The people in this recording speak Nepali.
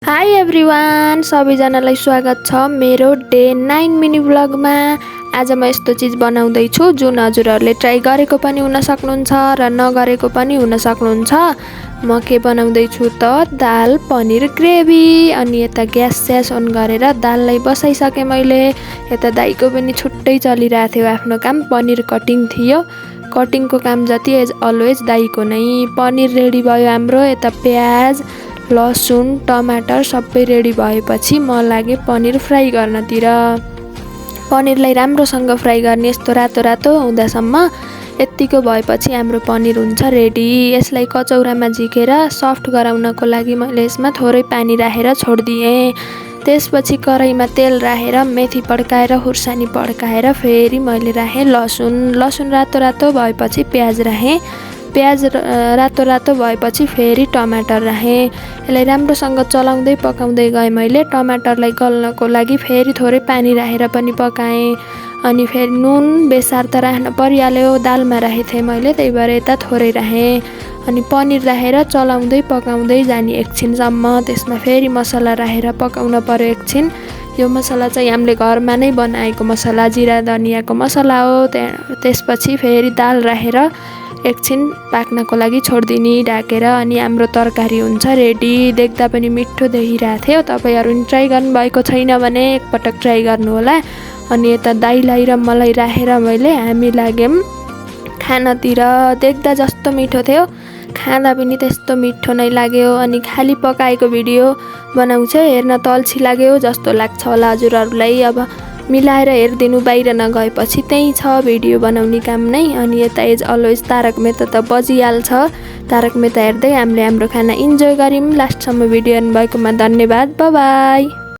हाई एभ्रिवान, सबैजनालाई स्वागत छ मेरो डे 9 मिनी व्लगमा। आज म यस्तो चिज बनाउँदैछु जुन हजुरहरूले ट्राई गरेको पनि हुन सक्नुहुन्छ र नगरेको पनि हुन सक्नुहुन्छ। म के बनाउँदैछु त दाल पनिर ग्रेभी। अनि यता ग्यास स्यास अन गरेर दाललाई बसाइसकेँ मैले। यता दाइको पनि छुट्टै चलिरहेको थियो आफ्नो काम, पनिर कटिङ थियो। कटिङको काम जति एज अलवेज दाइको नै। पनिर रेडी भयो हाम्रो। यता प्याज लसुन टमाटर सबै रेडी भएपछि म लागेँ पनिर फ्राई गर्नतिर। पनिरलाई राम्रोसँग फ्राई गर्ने, यस्तो रातो रातो हुँदासम्म। यत्तिको भएपछि हाम्रो पनिर हुन्छ रेडी। यसलाई कचौरामा झिकेर सफ्ट गराउनको लागि मैले यसमा थोरै पानी राखेर छोडिदिएँ। त्यसपछि कराईमा तेल राखेर मेथी पड्काएर खुर्सानी पड्काएर फेरि मैले राखेँ लसुन रातो रातो भएपछि प्याज राखेँ। प्याज रातो रातो भएपछि फेरि टमाटर राखेँ। यसलाई राम्रोसँग चलाउँदै पकाउँदै गएँ मैले। टमाटरलाई गल्नको लागि फेरि थोरै पानी राखेर पनि पकाएँ। अनि फेरि नुन बेसार त राख्न परिहाल्यो, दालमा राखेको थिएँ मैले, त्यही भएर यता थोरै राखेँ। अनि पनिर राखेर चलाउँदै पकाउँदै जाने एकछिनसम्म। त्यसमा फेरि मसला राखेर पकाउन पर्यो एकछिन। यो मसला चाहिँ हामीले घरमा नै बनाएको मसला, जिरा धनियाँको मसला हो। त्यसपछि फेरि दाल राखेर एकछिन पाक्नको लागि छोडिदिने ढाकेर। अनि हाम्रो तरकारी हुन्छ रेडी। देख्दा पनि मिठो देखिरहेको थियो। तपाईँहरू पनि ट्राई गर्नुभएको छैन भने एकपटक ट्राई गर्नुहोला। अनि यता दाइलाई र मलाई राखेर मैले हामी लाग्यौँ खानातिर। देख्दा जस्तो मिठो थियो खाँदा पनि त्यस्तो मिठो नै लाग्यो। अनि खाली पकाएको भिडियो बनाउँछ हेर्न त अल्छी लाग्यो जस्तो लाग्छ होला हजुरहरूलाई। अब मिलाएर हेरिदिनु बाहिर नगएपछि त्यही छ भिडियो बनाउने काम नै। अनि यता एज अलवेज तारक मेहता त बजिहाल्छ। तारक मेहता हेर्दै हामीले हाम्रो खाना इन्जोय गऱ्यौँ। लास्टसम्म भिडियो हेर्नुभएकोमा धन्यवाद। By by.